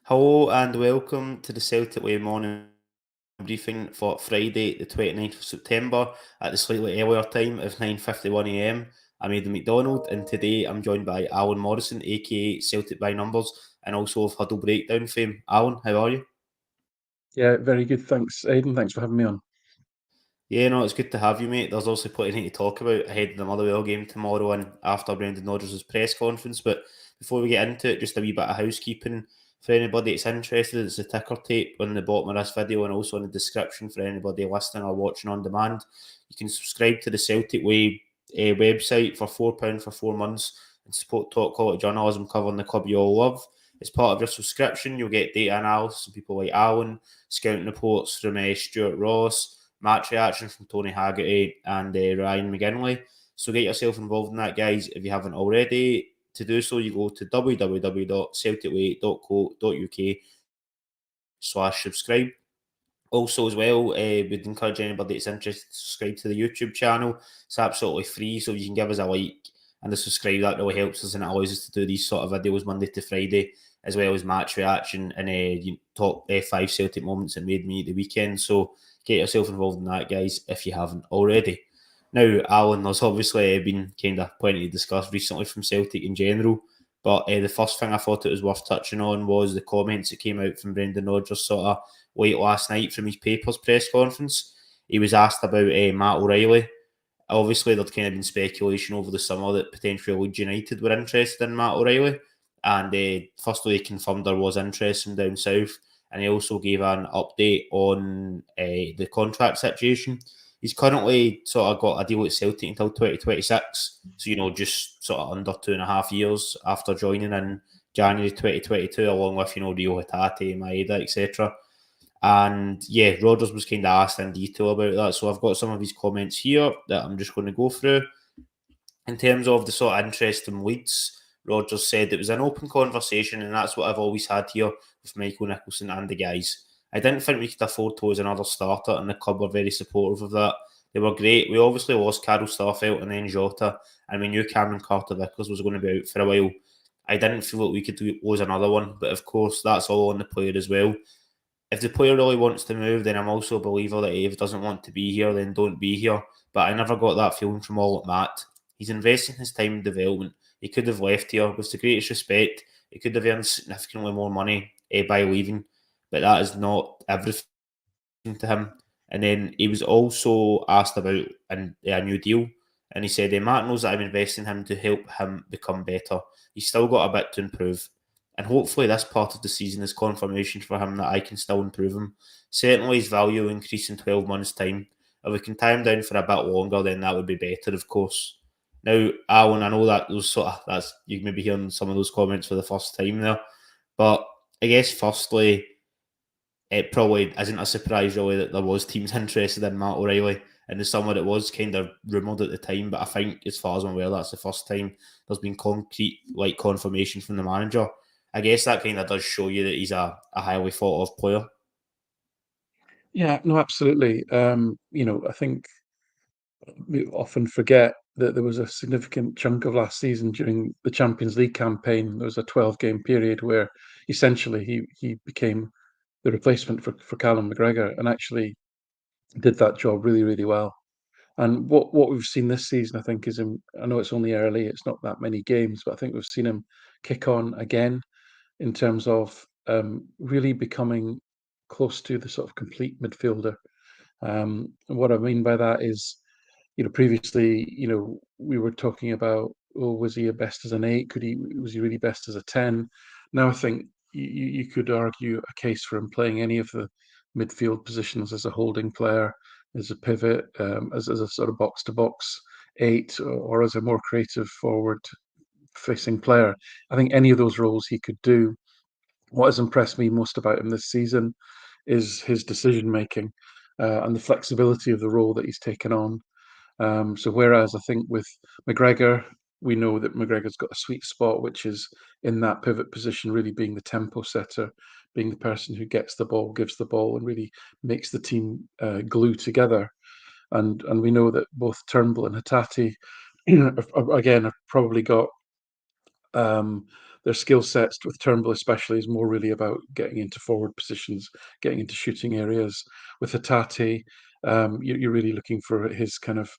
Hello and welcome to the Celtic Way morning briefing for Friday, the 29th of September at the slightly earlier time of 9:51 a.m. I'm Aidan Macdonald, and today I'm joined by Alan Morrison, aka Celtic by Numbers, and also of Huddle Breakdown fame. Alan, how are you? Yeah, very good. Thanks, Aidan. Thanks for having me on. Yeah, no, it's good to have you, mate. There's also plenty to talk about ahead of the Motherwell game tomorrow and after Brendan Rodgers' press conference. But before we get into it, just a wee bit of housekeeping for anybody that's interested. It's a ticker tape on the bottom of this video and also in the description for anybody listening or watching on demand. You can subscribe to the Celtic Way website for £4 for 4 months and support top quality journalism covering the club you all love. As part of your subscription, you'll get data analysis from people like Alan, scouting reports from Stuart Ross, match reaction from Tony Haggerty and Ryan McGinley. So get yourself involved in that, guys, if you haven't already. To do so, you go to www.celticway.co.uk/subscribe. Also, as well, we'd encourage anybody that's interested to subscribe to the YouTube channel. It's absolutely free, so you can give us a like and a subscribe. That really helps us and it allows us to do these sort of videos Monday to Friday, as well as match reaction and top five Celtic moments that made me the weekend. So get yourself involved in that, guys, if you haven't already. Now, Alan, there's obviously been kind of plenty to discuss recently from Celtic in general, but the first thing I thought it was worth touching on was the comments that came out from Brendan Rodgers sort of late last night from his papers press conference. He was asked about Matt O'Reilly. Obviously, there'd kind of been speculation over the summer that potentially Leeds United were interested in Matt O'Reilly. And firstly, he confirmed there was interest from down south. And he also gave an update on the contract situation. He's currently sort of got a deal at Celtic until 2026. So, just sort of under 2.5 years after joining in January 2022, along with, Rio Hatate, Maeda, etc. And yeah, Rodgers was kind of asked in detail about that. So I've got some of his comments here that I'm just going to go through. In terms of the sort of interest in Leeds, Rodgers said it was an open conversation, and that's what I've always had here with Michael Nicholson and the guys. I didn't think we could afford to lose another starter, and the club were very supportive of that. They were great. We obviously lost Carol Starfelt and then Jota, and we knew Cameron Carter-Vickers was going to be out for a while. I didn't feel that we could lose another one, but of course, that's all on the player as well. If the player really wants to move, then I'm also a believer that if he doesn't want to be here, then don't be here. But I never got that feeling from all at Matt. He's investing his time in development. He could have left here with the greatest respect. He could have earned significantly more money by leaving, but that is not everything to him. And then he was also asked about a new deal, and he said, Matt knows that I'm investing in him to help him become better. He's still got a bit to improve. And hopefully, this part of the season is confirmation for him that I can still improve him. Certainly, his value will increase in 12 months' time. If we can tie him down for a bit longer, then that would be better, of course. Now, Alan, I know that those sort of that's you may be hearing some of those comments for the first time there, but I guess firstly, it probably isn't a surprise really that there was teams interested in Matt O'Reilly in the summer. It was kind of rumoured at the time, but I think as far as I'm aware, that's the first time there's been concrete confirmation from the manager. I guess that kind of does show you that he's a highly thought of player. Yeah, no, absolutely. I think we often forget that there was a significant chunk of last season during the Champions League campaign. There was a 12-game period where essentially he became the replacement for Callum McGregor and actually did that job really, really well. And what we've seen this season, I think, I know it's only early, it's not that many games, but I think we've seen him kick on again in terms of really becoming close to the sort of complete midfielder. And what I mean by that is, previously, we were talking about, oh, was he best as an eight? Was he really best as a 10? Now I think you could argue a case for him playing any of the midfield positions as a holding player, as a pivot, as a sort of box to box eight, or as a more creative forward facing player. I think any of those roles he could do. What has impressed me most about him this season is his decision making and the flexibility of the role that he's taken on. So whereas I think with McGregor, we know that McGregor's got a sweet spot, which is in that pivot position, really being the tempo setter, being the person who gets the ball, gives the ball, and really makes the team glue together. And we know that both Turnbull and Hatate, again, have probably got Their skill sets with Turnbull especially is more really about getting into forward positions, getting into shooting areas. With Hatate, you're really looking for his kind of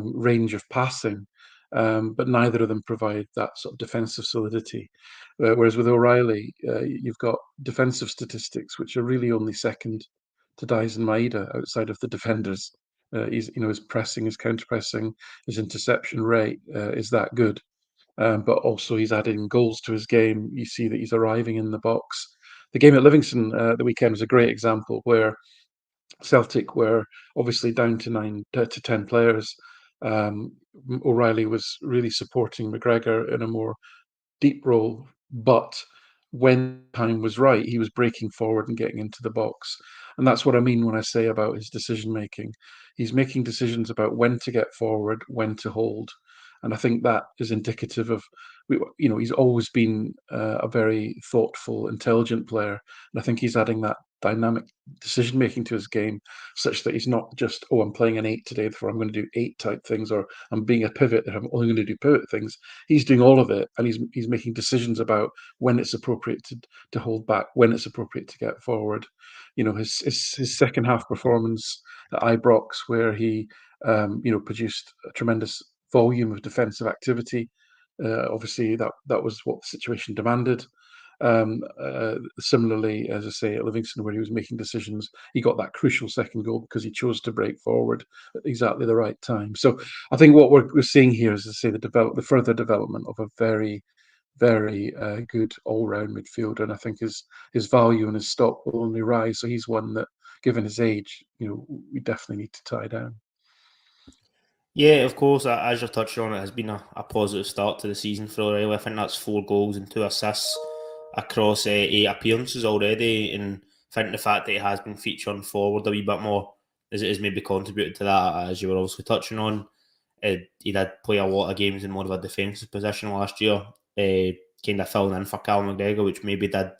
range of passing, but neither of them provide that sort of defensive solidity. Whereas with O'Reilly, you've got defensive statistics which are really only second to Dyson Maeda outside of the defenders. His pressing, his counter pressing, his interception rate is that good. But also he's adding goals to his game. You see that he's arriving in the box. The game at Livingston the weekend was a great example where Celtic were obviously down to 10 players. Um, O'Reilly was really supporting McGregor in a more deep role, but when time was right, he was breaking forward and getting into the box. And that's what I mean when I say about his decision making. He's making decisions about when to get forward, when to hold. And I think that is indicative of, he's always been a very thoughtful, intelligent player. And I think he's adding that dynamic decision making to his game, such that he's not just, oh, I'm playing an 8 today, therefore I'm going to do 8 type things, or I'm being a pivot, and I'm only going to do pivot things. He's doing all of it, and he's making decisions about when it's appropriate to hold back, when it's appropriate to get forward. His second half performance at Ibrox, where he produced a tremendous volume of defensive activity. Obviously, that was what the situation demanded. Similarly, as I say, at Livingston, where he was making decisions, he got that crucial second goal because he chose to break forward at exactly the right time. So I think what we're seeing here is, as I say, the further development of a very, very good all-round midfielder, and I think his value and his stock will only rise. So he's one that, given his age, we definitely need to tie down. Yeah, of course, as you're touching on, it has been a positive start to the season for O'Reilly. I think that's 4 goals and 2 assists across 8 appearances already, and I think the fact that he has been featuring forward a wee bit more is maybe contributed to that, as you were also touching on. He did play a lot of games in more of a defensive position last year, kind of filling in for Callum McGregor, which maybe did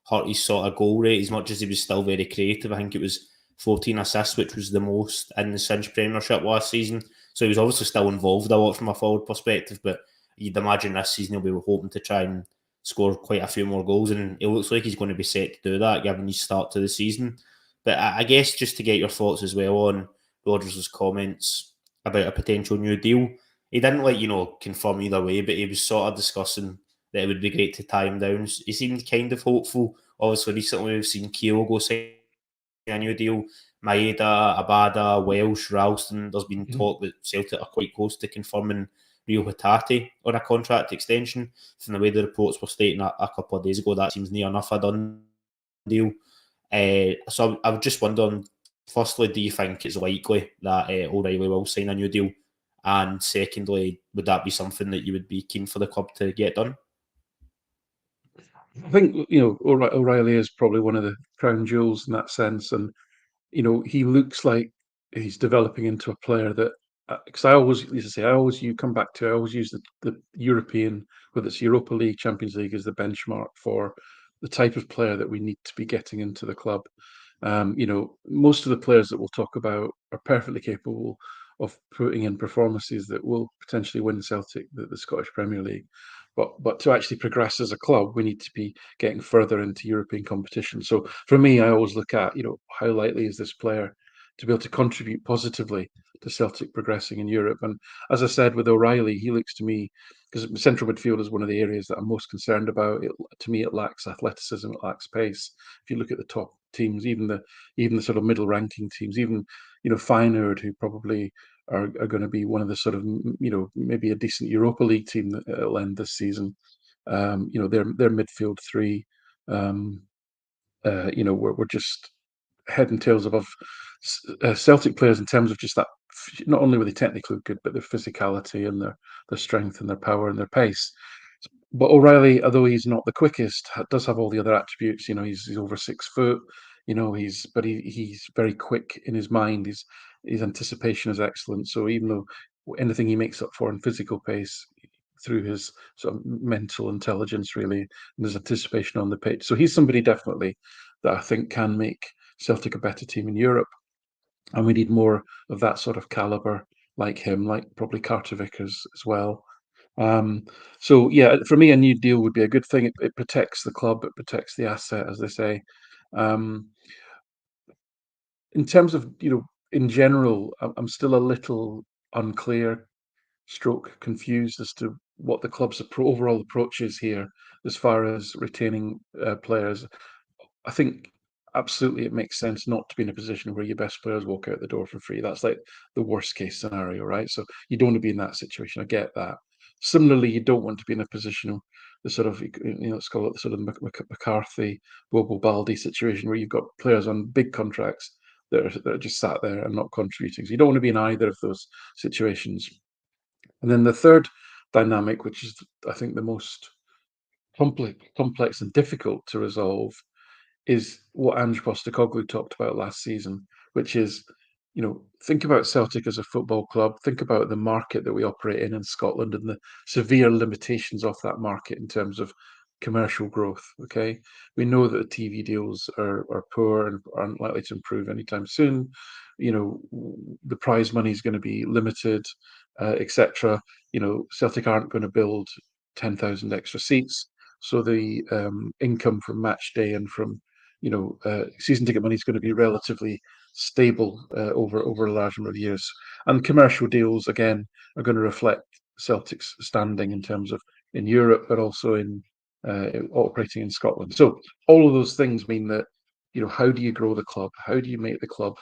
hurt his sort of goal rate as much as he was still very creative. I think it was 14 assists, which was the most in the Cinch Premiership last season. So he was obviously still involved a lot from a forward perspective, but you'd imagine this season he'll be hoping to try and score quite a few more goals, and it looks like he's going to be set to do that given his start to the season. But I guess just to get your thoughts as well on Rodgers' comments about a potential new deal, he didn't confirm either way, but he was sort of discussing that it would be great to tie him down. He seemed kind of hopeful. Obviously, recently we've seen Keogh go sign a new deal. Maeda, Abada, Welsh, Ralston. There's been talk that Celtic are quite close to confirming Rio Hatate on a contract extension. From the way the reports were stating a couple of days ago, that seems near enough a done deal. So I was just wondering, firstly, do you think it's likely that O'Reilly will sign a new deal? And secondly, would that be something that you would be keen for the club to get done? I think O'Reilly is probably one of the crown jewels in that sense, and he looks like he's developing into a player that, because I always used to say, I always use the European, whether it's Europa League, Champions League, as the benchmark for the type of player that we need to be getting into the club. Most of the players that we'll talk about are perfectly capable of putting in performances that will potentially win Celtic the Scottish Premier League. But to actually progress as a club, we need to be getting further into European competition. So for me, I always look at, how likely is this player to be able to contribute positively to Celtic progressing in Europe. And as I said with O'Reilly, he looks to me, because central midfield is one of the areas that I'm most concerned about. To me, it lacks athleticism, it lacks pace. If you look at the top teams, even the sort of middle ranking teams, even Feyenoord, who probably are going to be one of the sort of maybe a decent Europa League team that will end this season. Their midfield three, we're just head and tails above Celtic players in terms of just that. Not only were they technically good, but their physicality and their strength and their power and their pace. But O'Reilly, although he's not the quickest, does have all the other attributes. He's over 6 foot. He's very quick in his mind. His anticipation is excellent. So even though anything he makes up for in physical pace through his sort of mental intelligence, really, and his anticipation on the pitch. So he's somebody definitely that I think can make Celtic a better team in Europe. And we need more of that sort of caliber like him, like probably Carter Vickers as well. So yeah, for me, a new deal would be a good thing. It protects the club, it protects the asset, as they say. Um, in terms of, in general, I'm still a little unclear, stroke confused as to what the club's overall approach is here as far as retaining players. I think absolutely it makes sense not to be in a position where your best players walk out the door for free. That's like the worst case scenario, right? So you don't want to be in that situation. I get that. Similarly, you don't want to be in a position, the sort of, let's call it the sort of McCarthy, Bobo Baldi situation where you've got players on big contracts that are just sat there and not contributing. So you don't want to be in either of those situations. And then the third dynamic, which is, I think, the most complex and difficult to resolve, is what Ange Postecoglou talked about last season, which is, think about Celtic as a football club, think about the market that we operate in Scotland and the severe limitations of that market in terms of commercial growth. Okay, we know that the TV deals are poor and aren't likely to improve anytime soon. The prize money is going to be limited, etc. Celtic aren't going to build 10,000 extra seats, so the income from match day and from season ticket money is going to be relatively stable over a large number of years. And commercial deals, again, are going to reflect Celtic's standing in terms of in Europe, but also in operating in Scotland. So all of those things mean that, how do you grow the club? How do you make the club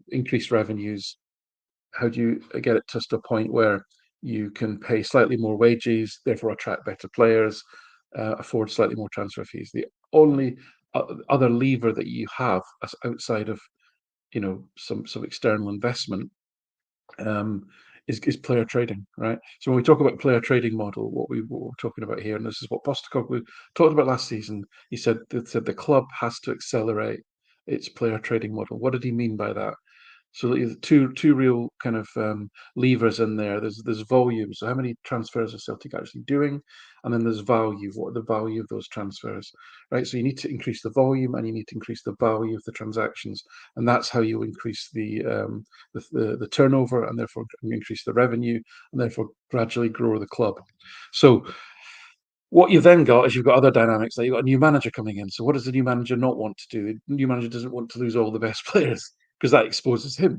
increase revenues? How do you get it just to a point where you can pay slightly more wages, therefore attract better players, afford slightly more transfer fees? The only other lever that you have outside of some external investment um, is player trading, right? So when we talk about player trading model, what we're talking about here, and this is what Postecoglou talked about last season, he said the club has to accelerate its player trading model. What did he mean by that? So two real kind of levers in there. There's volume. So how many transfers are Celtic actually doing? And then there's value. What are the value of those transfers, right? So you need to increase the volume and you need to increase the value of the transactions, and that's how you increase the turnover and therefore increase the revenue and therefore gradually grow the club. So what you've then got is you've got other dynamics. Like you've got a new manager coming in. So what does the new manager not want to do? The new manager doesn't want to lose all the best players because that exposes him.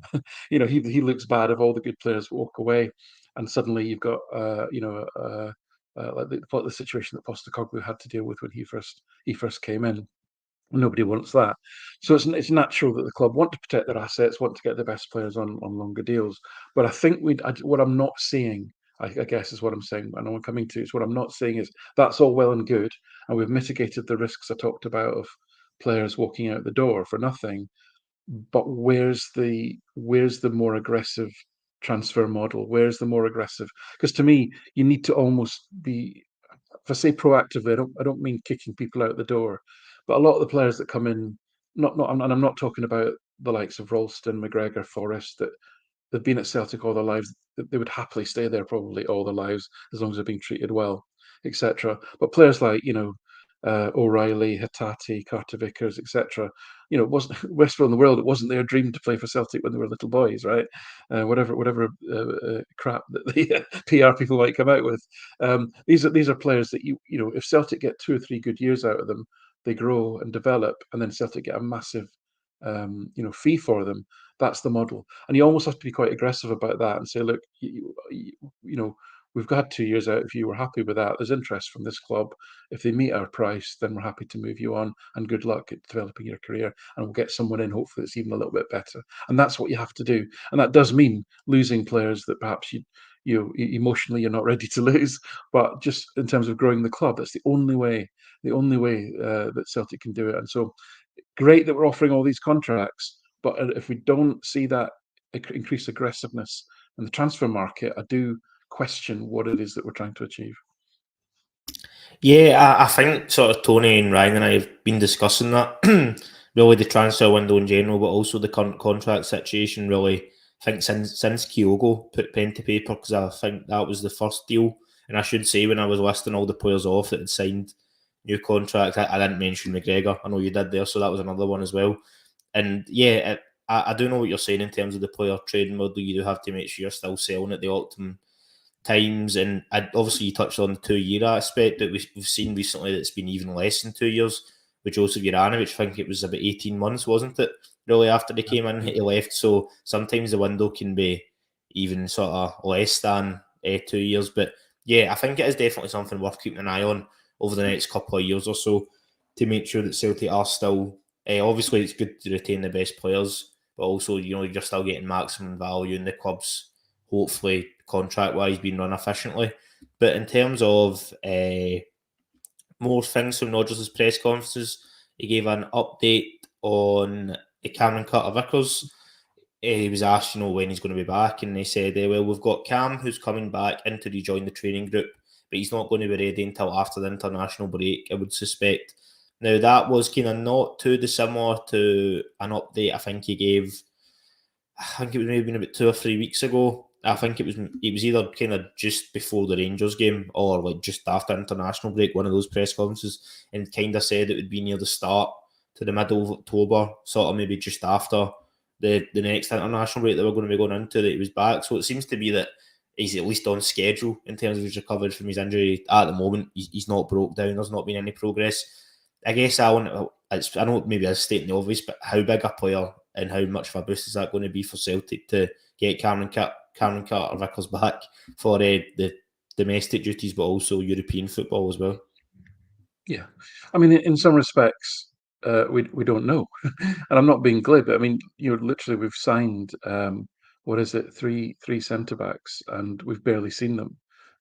He looks bad if all the good players walk away, and suddenly you've got like the situation that Postecoglou had to deal with when he first came in. Nobody wants that. So it's natural that the club want to protect their assets, want to get the best players on longer deals. But I think what I'm not seeing, I guess, is what I'm saying, and I'm coming to is what I'm not seeing is that's all well and good, and we've mitigated the risks I talked about of players walking out the door for nothing. But where's the more aggressive transfer model? Where's the more aggressive? Because to me, you need to almost be, if I say proactively, I don't mean kicking people out the door, but a lot of the players that come in, and I'm not talking about the likes of Ralston, McGregor, Forrest, that they've been at Celtic all their lives. They would happily stay there probably all their lives as long as they're being treated well, etc. But players like O'Reilly, Hattati, Carter Vickers, etc. It wasn't Westfield in the world. It wasn't their dream to play for Celtic when they were little boys, right? Whatever crap that the PR people might come out with. These are players that if Celtic get 2 or 3 good years out of them, they grow and develop, and then Celtic get a massive fee for them. That's the model, and you almost have to be quite aggressive about that and say, look, we've got 2 years out. If you were happy with that, there's interest from this club. If they meet our price, then we're happy to move you on, and good luck at developing your career, and we'll get someone in hopefully that's even a little bit better. And that's what you have to do, and that does mean losing players that perhaps emotionally you're not ready to lose, but just in terms of growing the club, that's the only way that Celtic can do it. And so great that we're offering all these contracts, but if we don't see that increased aggressiveness in the transfer market, I do question what it is that we're trying to achieve. Yeah, I think sort of Tony and Ryan and I have been discussing that. Really, the transfer window in general, but also the current contract situation. Really, I think since Kyogo put pen to paper, because I think that was the first deal. And I should say, when I was listing all the players off that had signed new contracts, I didn't mention McGregor. I know you did there, so that was another one as well. And yeah, I do know what you're saying in terms of the player trading model. You do have to make sure you're still selling at the optimum times, and obviously you touched on the 2 year aspect that we've seen recently that's been even less than 2 years with Joseph Juranovic. I think it was about 18 months, wasn't it? Really, after he came in, he left. So sometimes the window can be even sort of less than 2 years. But yeah, I think it is definitely something worth keeping an eye on over the next couple of years or so to make sure that Celtic are still. Obviously, it's good to retain the best players, but also you're still getting maximum value in the clubs. Hopefully, contract wise, being run efficiently. But in terms of more things from Rodgers' press conferences, he gave an update on the Cameron Carter-Vickers. He was asked, when he's going to be back, and they said, well, we've got Cam who's coming back in to rejoin the training group, but he's not going to be ready until after the international break, I would suspect. Now, that was kind of not too dissimilar to an update I think he gave, I think it was maybe about 2 or 3 weeks ago. I think it was either kind of just before the Rangers game or like just after international break, one of those press conferences, and kind of said it would be near the start to the middle of October, sort of maybe just after the next international break that we're going to be going into, that he was back. So it seems to be that he's at least on schedule in terms of his recovery from his injury. At the moment, he's not broke down. There's not been any progress. I guess I know maybe I'm stating the obvious, but how big a player and how much of a boost is that going to be for Celtic to get Cameron Carter-Vickers back for the domestic duties, but also European football as well? Yeah, I mean, in some respects, we don't know, and I'm not being glib. I mean, literally we've signed what is it, three centre backs, and we've barely seen them,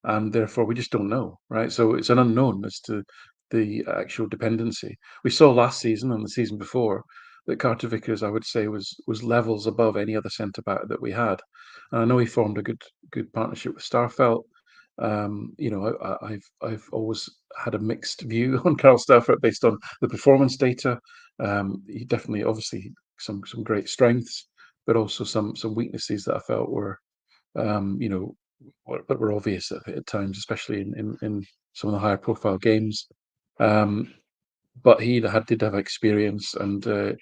and therefore we just don't know, right? So it's an unknown as to the actual dependency. We saw last season and the season before that Carter Vickers, I would say, was levels above any other centre back that we had, and I know he formed a good partnership with Starfelt. I've always had a mixed view on Carl Stafford based on the performance data. He definitely, obviously, some great strengths, but also some weaknesses that I felt were, that were obvious at times, especially in some of the higher profile games. Um, but he did have experience, and the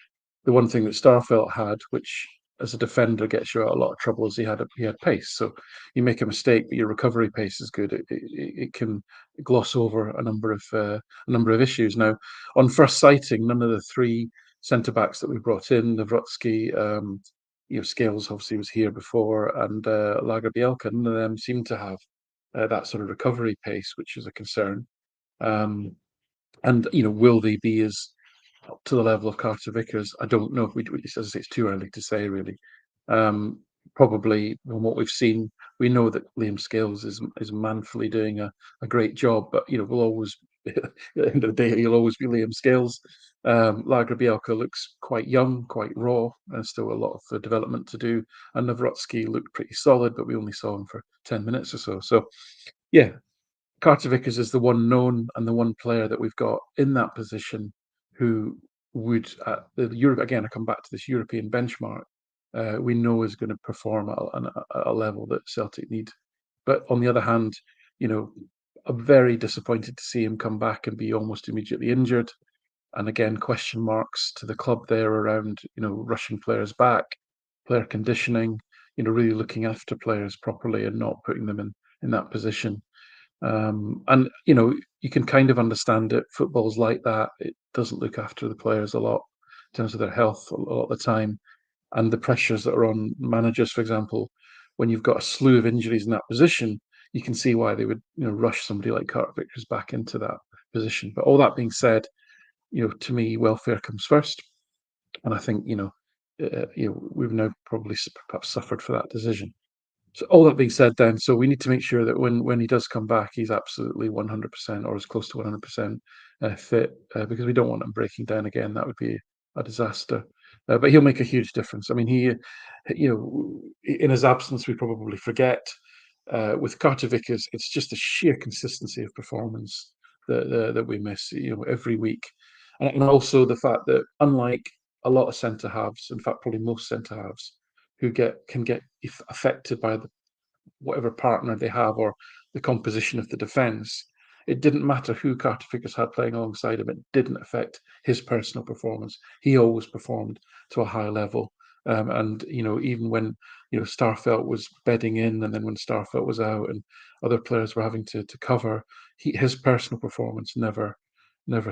one thing that Starfelt had, which as a defender gets you out a lot of trouble, is he had pace. So you make a mistake, but your recovery pace is good. It can gloss over a number of issues. Now, on first sighting, none of the three centre backs that we brought in, Nawrocki, Scales obviously was here before, and Lagerbielke, none of them seem to have that sort of recovery pace, which is a concern. And will they be as up to the level of Carter Vickers? I don't know. As I say, it's too early to say, really. Probably from what we've seen, we know that Liam Scales is manfully doing a great job, but we'll always at the end of the day, he'll always be Liam Scales. Lagerbielke looks quite young, quite raw, and still a lot of development to do. And Nawrocki looked pretty solid, but we only saw him for 10 minutes or so. So, yeah, Carter Vickers is the one known and the one player that we've got in that position who would, again, I come back to this European benchmark, we know is going to perform at a level that Celtic need. But on the other hand, I'm very disappointed to see him come back and be almost immediately injured. And again, question marks to the club there around, rushing players back, player conditioning, really looking after players properly and not putting them in that position. And you can kind of understand it. Football's like that. It doesn't look after the players a lot in terms of their health a lot of the time, and the pressures that are on managers, for example. When you've got a slew of injuries in that position, you can see why they would rush somebody like Carter Vickers back into that position. But all that being said, to me, welfare comes first, and I think we've now probably perhaps suffered for that decision. So all that being said, then, so we need to make sure that when he does come back, he's absolutely 100% or as close to 100% fit, because we don't want him breaking down again. That would be a disaster. But he'll make a huge difference. I mean, in his absence, we probably forget. With Carter Vickers, it's just the sheer consistency of performance that we miss, every week, and also the fact that unlike a lot of centre halves, in fact, probably most centre halves, who can get affected by whatever partner they have or the composition of the defence. It didn't matter who Carter Vickers had playing alongside him. It didn't affect his personal performance. He always performed to a high level. And even when Starfelt was bedding in, and then when Starfelt was out, and other players were having to cover, his personal performance never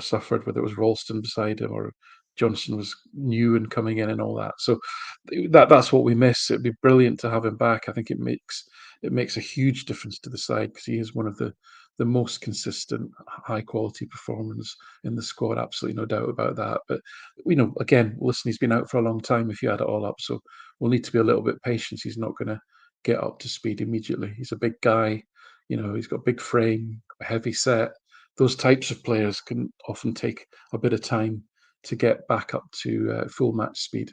suffered. Whether it was Ralston beside him or Johnson was new and coming in and all that. So that's what we miss. It'd be brilliant to have him back. I think it makes a huge difference to the side, because he is one of the most consistent, high quality performers in the squad. Absolutely no doubt about that. But again, listen, he's been out for a long time if you add it all up. So we'll need to be a little bit patient. He's not going to get up to speed immediately. He's a big guy. He's got a big frame, a heavy set. Those types of players can often take a bit of time to get back up to full match speed.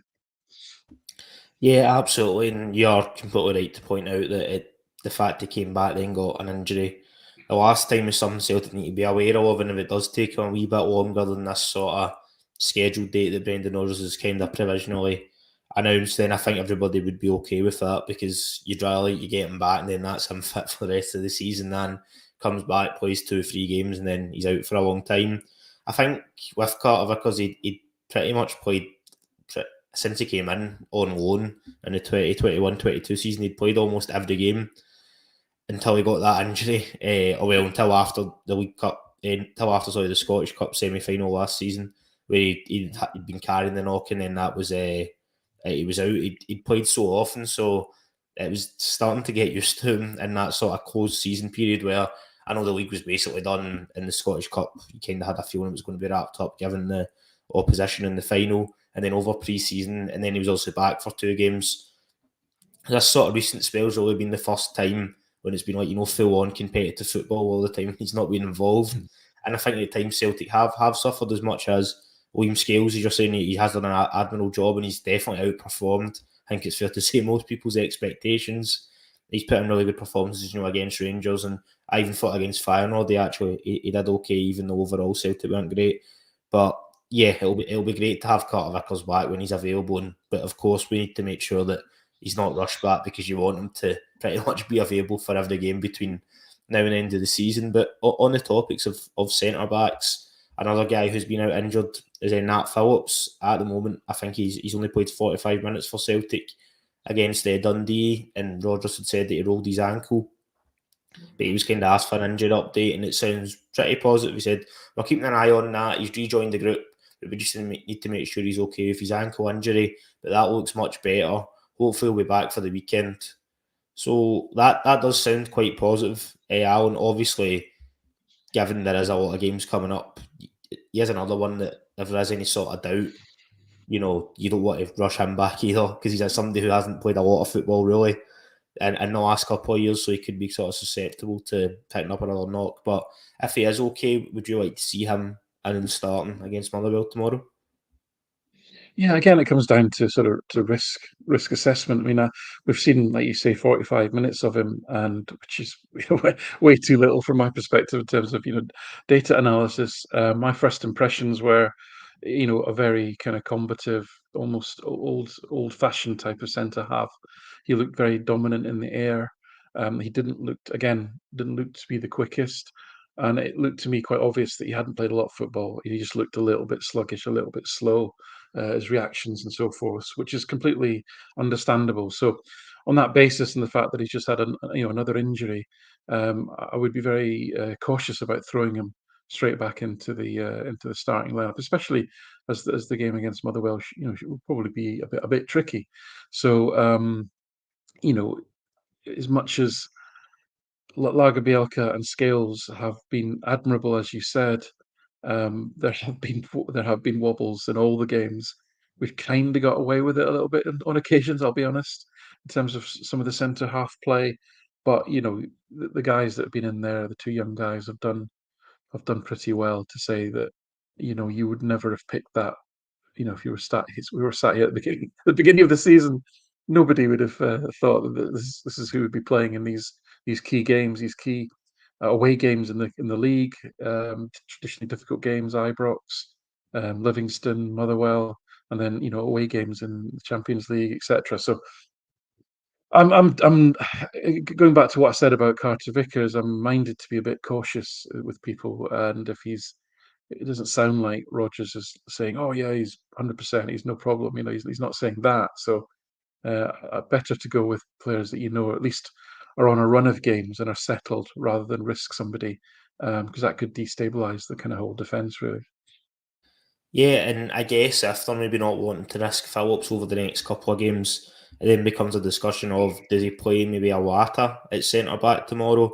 Yeah, absolutely, and you're completely right to point out that the fact he came back then got an injury the last time is something Celtic need to be aware of, and if it does take him a wee bit longer than this sort of scheduled date that Brendan Rodgers has kind of provisionally announced, then I think everybody would be okay with that, because you'd rather like you get him back and then that's him fit for the rest of the season than comes back, plays 2 or 3 games and then he's out for a long time. I think with Carter Vickers, he pretty much played since he came in on loan in the 2021-22 season. He'd played almost every game until he got that injury, until after the League Cup, until after the Scottish Cup semi-final last season, where he'd been carrying the knock, and then that was he was out. He'd played so often, so it was starting to get used to him in that sort of closed season period where I know the league was basically done in the Scottish Cup. You kind of had a feeling it was going to be wrapped up given the opposition in the final, and then over pre-season, and then he was also back for 2 games. This sort of recent spell's really been the first time when it's been like, full on competitive football all the time. He's not been involved. And I think at times Celtic have suffered as much as William Scales, as you're saying, he has done an admirable job and he's definitely outperformed. I think it's fair to say most people's expectations. He's put in really good performances, against Rangers, and I even thought against Feyenoord he did okay, even though overall Celtic weren't great. But yeah, it'll be great to have Carter Vickers back when he's available. But of course, we need to make sure that he's not rushed back, because you want him to pretty much be available for every game between now and the end of the season. But on the topics of centre backs, another guy who's been out injured is Nat Phillips. At the moment, I think he's only played 45 minutes for Celtic against Dundee, and Rodgers had said that he rolled his ankle. But he was kind of asked for an injury update, and it sounds pretty positive. He said, "We're keeping an eye on that. He's rejoined the group, but we just need to make sure he's okay with his ankle injury. But that looks much better. Hopefully he'll be back for the weekend." So that does sound quite positive. Alan, obviously, given there is a lot of games coming up, he is another one that if there is any sort of doubt, you don't want to rush him back either, because he's somebody who hasn't played a lot of football really in the last couple of years, so he could be sort of susceptible to picking up another knock. But if he is okay, would you like to see him in starting against Motherwell tomorrow? Yeah, again, it comes down to sort of to risk assessment. I mean, we've seen, like you say, 45 minutes of him, and which is way too little from my perspective in terms of data analysis. My first impressions were, a very kind of combative, almost old-fashioned type of centre half. He looked very dominant in the air. He didn't look to be the quickest. And it looked to me quite obvious that he hadn't played a lot of football. He just looked a little bit sluggish, a little bit slow, his reactions and so forth, which is completely understandable. So, on that basis, and the fact that he's just had another injury, I would be very cautious about throwing him straight back into the starting lineup, especially as the game against Motherwell, will probably be a bit tricky. So, as much as Lagerbielke and Scales have been admirable, as you said, there have been wobbles in all the games. We've kind of got away with it a little bit on occasions, I'll be honest, in terms of some of the centre half play. But the guys that have been in there, the 2 young guys, have done pretty well to say that you would never have picked that. If we were sat here at the beginning of the season, nobody would have thought that this is who would be playing in these key games, these key away games in the league, traditionally difficult games, Ibrox, Livingston, Motherwell, and then away games in the Champions League, etc. So I'm going back to what I said about Carter Vickers. I'm minded to be a bit cautious with people, and it doesn't sound like Rodgers is saying, "Oh yeah, he's 100%, he's no problem." He's not saying that. So Better to go with players that at least are on a run of games and are settled rather than risk somebody, because that could destabilise the kind of whole defence really. Yeah, and I guess if they're maybe not wanting to risk Phillips over the next couple of games, it then becomes a discussion of does he play maybe a Wata at centre back tomorrow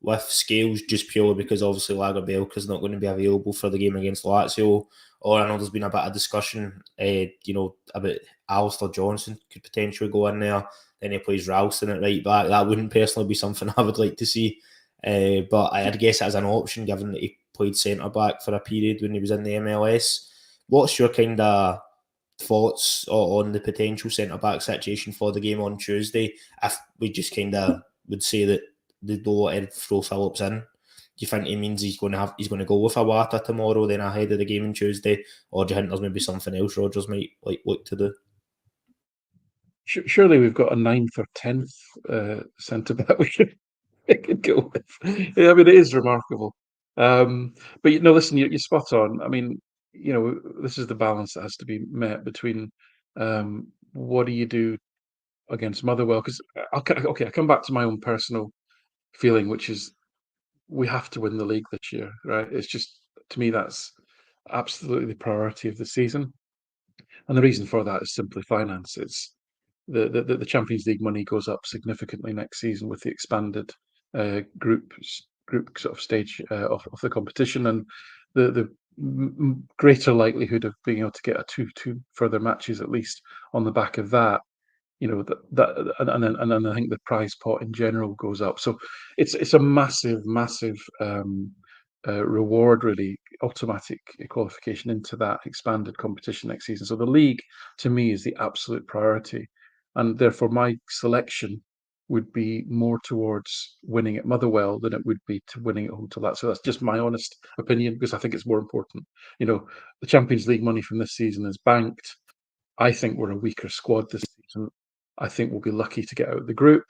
with Scales, just purely because obviously Lagerbielke not going to be available for the game against Lazio. Or I know there's been a bit of discussion, about Alistair Johnson could potentially go in there. Then he plays Ralston at right back. That wouldn't personally be something I would like to see. But I'd guess it as an option, given that he played centre back for a period when he was in the MLS. What's your kind of thoughts on the potential centre back situation for the game on Tuesday? If we just kind of would say that they don't want to throw Phillips in, do you think he means he's going to go with Awata tomorrow, then ahead of the game on Tuesday, or do you think there's maybe something else Rodgers might look to do? Surely we've got a ninth or 10th centre back we could go with. Yeah, I mean, it is remarkable. But listen, you're spot on. I mean, this is the balance that has to be met between what do you do against Motherwell? Because I come back to my own personal feeling, which is we have to win the league this year, right? It's just, to me, that's absolutely the priority of the season, and the reason for that is simply finance. It's the Champions League money goes up significantly next season with the expanded group sort of stage of the competition, and the greater likelihood of being able to get a two further matches at least on the back of that. And then I think the prize pot in general goes up. So it's a massive reward, really, automatic qualification into that expanded competition next season. So the league, to me, is the absolute priority, and therefore my selection would be more towards winning at Motherwell than it would be to winning at home to that. So that's just my honest opinion, because I think it's more important. The Champions League money from this season is banked. I think we're a weaker squad this season. I think we'll be lucky to get out of the group,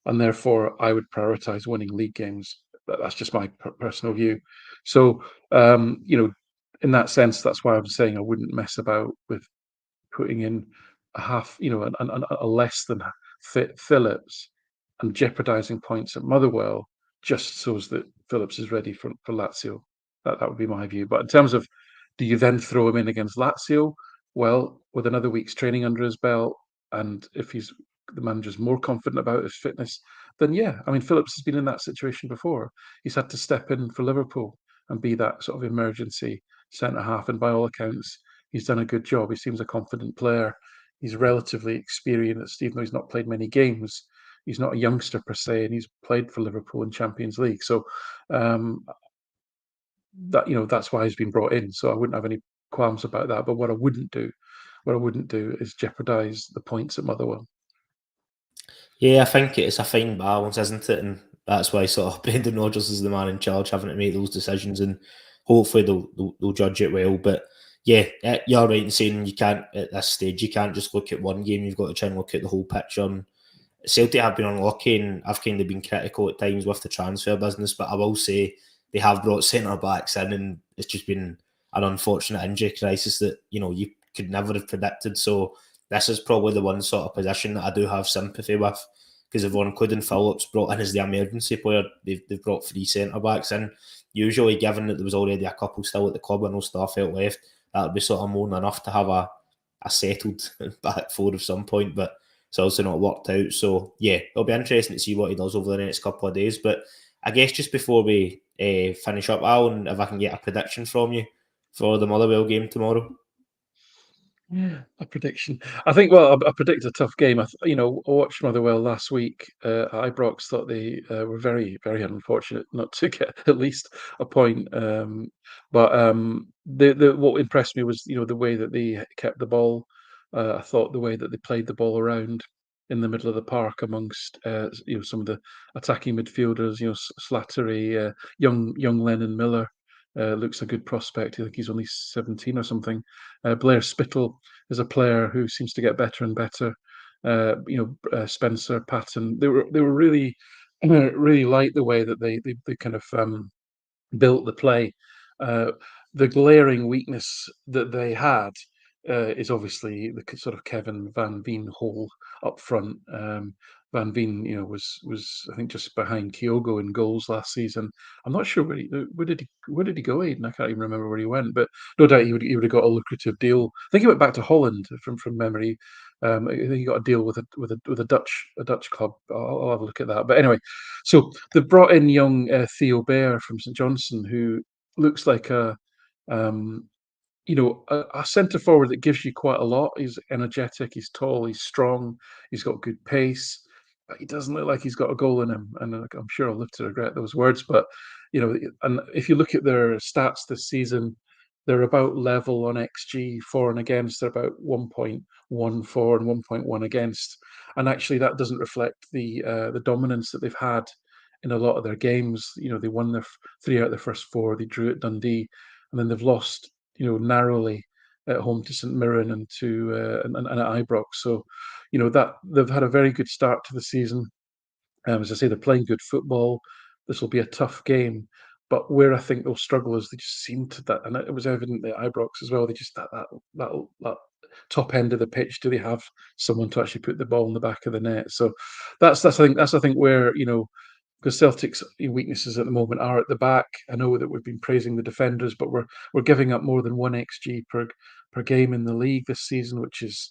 and therefore I would prioritise winning league games. That's just my personal view. So, in that sense, that's why I'm saying I wouldn't mess about with putting in a half, a less than fit Phillips and jeopardising points at Motherwell just so that Phillips is ready for Lazio. That would be my view. But in terms of, do you then throw him in against Lazio? Well, with another week's training under his belt, and if the manager's more confident about his fitness, then yeah. I mean, Phillips has been in that situation before. He's had to step in for Liverpool and be that sort of emergency centre half, and by all accounts, he's done a good job. He seems a confident player. He's relatively experienced, even though he's not played many games. He's not a youngster per se, and he's played for Liverpool in Champions League. So um, that's why he's been brought in. So I wouldn't have any qualms about that. But what I wouldn't do is jeopardise the points at Motherwell. Yeah, I think it's a fine balance, isn't it? And that's why sort of Brendan Rodgers is the man in charge, having to make those decisions, and hopefully they'll judge it well. But yeah, you're right in saying you can't at this stage. You can't just look at one game. You've got to try and look at the whole picture. And Celtic have been unlucky, and I've kind of been critical at times with the transfer business. But I will say they have brought centre backs in, and it's just been an unfortunate injury crisis that you could never have predicted. So this is probably the one sort of position that I do have sympathy with, because everyone, including Phillips, brought in as the emergency player. They've brought 3 centre backs in. Usually, given that there was already a couple still at the club and no Starfelt left, that would be sort of more than enough to have a settled back four of some point. But it's also not worked out. So yeah, it'll be interesting to see what he does over the next couple of days. But I guess just before we finish up, Alan, if I can get a prediction from you for the Motherwell game tomorrow. Yeah, a prediction. I think. Well, I predict a tough game. I watched Motherwell last week. Ibrox thought they were very, very unfortunate not to get at least a point. But what impressed me was the way that they kept the ball. I thought the way that they played the ball around in the middle of the park amongst some of the attacking midfielders. Slattery, young Lennon Miller. Looks a good prospect. I think he's only 17 or something. Blair Spittle is a player who seems to get better and better. Spencer Patton. They were really really like the way that they kind of built the play. The glaring weakness that they had is obviously the sort of Kevin Van Veen hole up front. Van Veen, was I think just behind Kyogo in goals last season. I'm not sure where did he go, Aidan? I can't even remember where he went, but no doubt he would have got a lucrative deal. I think he went back to Holland from memory. I think he got a deal with a Dutch club. I'll have a look at that. But anyway, so they brought in young Theo Bair from St Johnstone, who looks like um, a centre forward that gives you quite a lot. He's energetic, he's tall, he's strong, he's got good pace. But he doesn't look like he's got a goal in him, and I'm sure I'll live to regret those words. But and if you look at their stats this season, they're about level on XG for and against. They're about 1.14 and 1.1 against, and actually that doesn't reflect the dominance that they've had in a lot of their games. They won their 3 out of their first 4. They drew at Dundee, and then they've lost narrowly at home to St Mirren and and at Ibrox. So, that they've had a very good start to the season. As I say, they're playing good football. This will be a tough game, but where I think they'll struggle is they just seem to that, and it was evident at Ibrox as well. They just that top end of the pitch. Do they have someone to actually put the ball in the back of the net? So that's I think where because Celtic's weaknesses at the moment are at the back. I know that we've been praising the defenders, but we're giving up more than 1 xG per game in the league this season, which is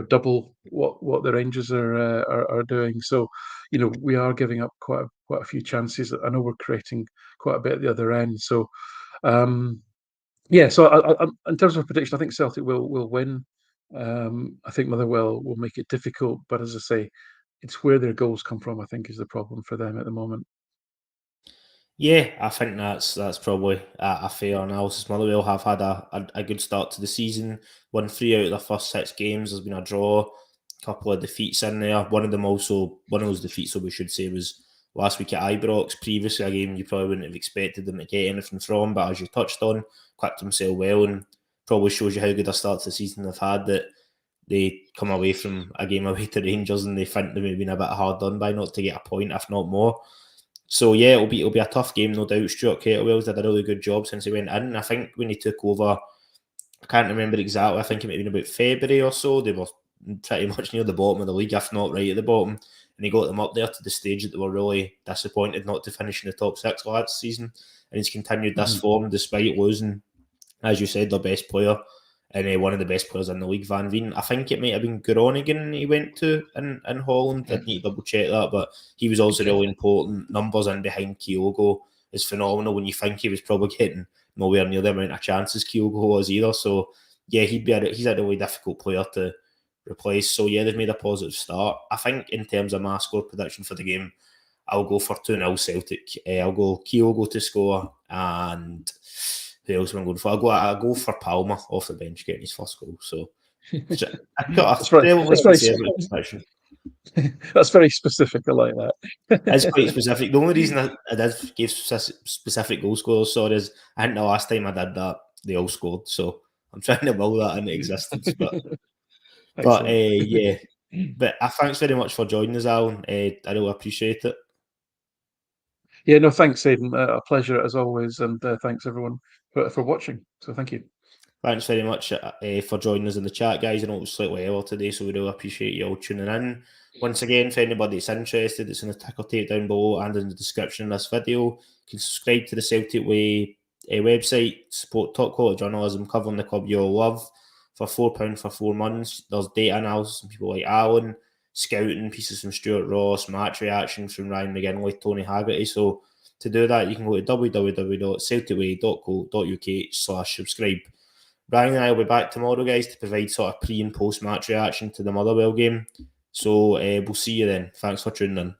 double what the Rangers are doing. So we are giving up quite a few chances. I know we're creating quite a bit at the other end. So yeah. So in terms of prediction, I think Celtic will win. I think Motherwell will make it difficult, but as I say, it's where their goals come from, I think, is the problem for them at the moment. Yeah, I think that's probably a fair analysis. Motherwell have had a good start to the season. Won 3 out of their first 6 games. There's been a draw, a couple of defeats in there. One of those defeats, so we should say, was last week at Ibrox. Previously, a game you probably wouldn't have expected them to get anything from, but as you touched on, quicked themselves well, and probably shows you how good a start to the season they've had, that they come away from a game away to Rangers and they think they may have been a bit hard done by not to get a point, if not more. So yeah, it'll be a tough game, no doubt. Stuart Kettlewell's did a really good job since he went in. I think when he took over, I can't remember exactly. I think it might have been about February or so. They were pretty much near the bottom of the league, if not right at the bottom. And he got them up there to the stage that they were really disappointed not to finish in the top 6 last season. And he's continued this form despite losing, as you said, their best player and one of the best players in the league, Van Veen. I think it might have been Groningen he went to in Holland. I'd need to double check that, but he was also really important. Numbers in behind Kyogo is phenomenal when you think he was probably getting nowhere near the amount of chances Kyogo was either. So yeah, he's a really difficult player to replace. So yeah, they've made a positive start. I think in terms of my score prediction for the game, I'll go for 2-0 Celtic. I'll go Kyogo to score, and who else am I going for? I'll go for Palmer off the bench getting his first goal. So I've got That's very, a that's very, conservative prediction. that's very specific. I like It's quite that. specific. The only reason I did give specific goal scorers, sorry, is I think the last time I did that, they all scored. So I'm trying to will that into existence. But Excellent. yeah. But thanks very much for joining us, Alan. I really appreciate it. Yeah, no, thanks, Aidan. A pleasure as always, and thanks everyone for watching. So thank you. Thanks very much for joining us in the chat, guys. I know it was slightly early today, so we really appreciate you all tuning in. Once again, for anybody that's interested, it's in the ticker tape down below and in the description of this video. You can subscribe to the Celtic Way website, support top quality journalism covering the club you all love for £4 for 4 months. There's data analysis from people like Alan, scouting pieces from Stuart Ross, match reactions from Ryan McGinley, Tony Haggerty. So to do that, you can go to www.celticway.co.uk/subscribe. Ryan and I will be back tomorrow, guys, to provide sort of pre and post match reaction to the Motherwell game. So we'll see you then. Thanks for tuning in.